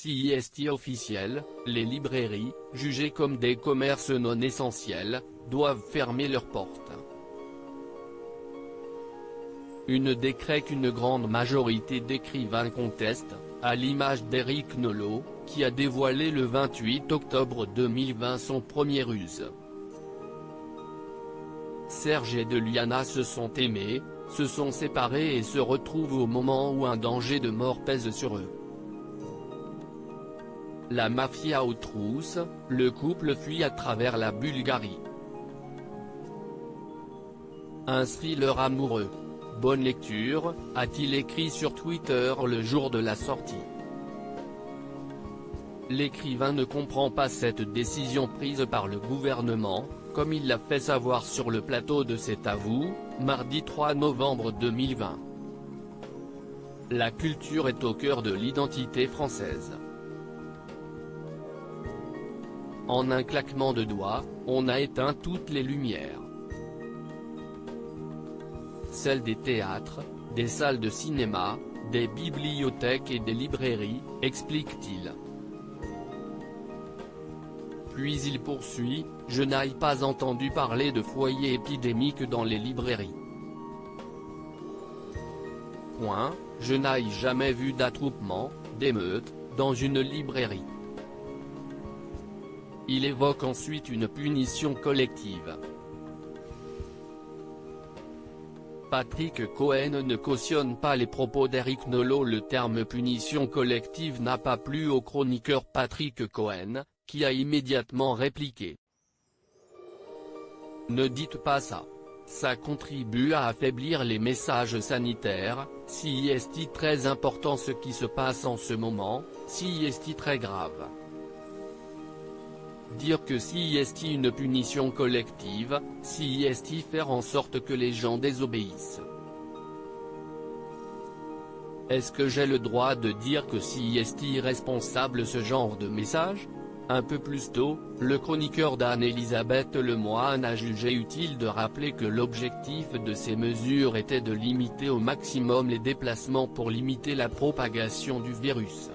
CIST officiel, les librairies, jugées comme des commerces non essentiels, doivent fermer leurs portes. Un décret qu'une grande majorité d'écrivains contestent, à l'image d'Éric Nolot, qui a dévoilé le 28 octobre 2020 son premier ruse. Serge et Deliana se sont aimés, se sont séparés et se retrouvent au moment où un danger de mort pèse sur eux. La mafia aux trousses, le couple fuit à travers la Bulgarie. Un thriller amoureux. Bonne lecture, a-t-il écrit sur Twitter le jour de la sortie. L'écrivain ne comprend pas cette décision prise par le gouvernement, comme il l'a fait savoir sur le plateau de C'est à vous, mardi 3 novembre 2020. La culture est au cœur de l'identité française. En un claquement de doigts, on a éteint toutes les lumières. Celles des théâtres, des salles de cinéma, des bibliothèques et des librairies, explique-t-il. Puis il poursuit, je n'ai pas entendu parler de foyer épidémique dans les librairies. Je n'ai jamais vu d'attroupement, d'émeute, dans une librairie. Il évoque ensuite une punition collective. Patrick Cohen ne cautionne pas les propos d'Éric Nolot. Le terme punition collective n'a pas plu au chroniqueur Patrick Cohen, qui a immédiatement répliqué. Ne dites pas ça. Ça contribue à affaiblir les messages sanitaires, CIST très important ce qui se passe en ce moment, CIST très grave. Dire que CIST une punition collective, CIST faire en sorte que les gens désobéissent. Est-ce que j'ai le droit de dire que CIST irresponsable ce genre de message? Un peu plus tôt, le chroniqueur d'Anne-Elisabeth Lemoine a jugé utile de rappeler que l'objectif de ces mesures était de limiter au maximum les déplacements pour limiter la propagation du virus.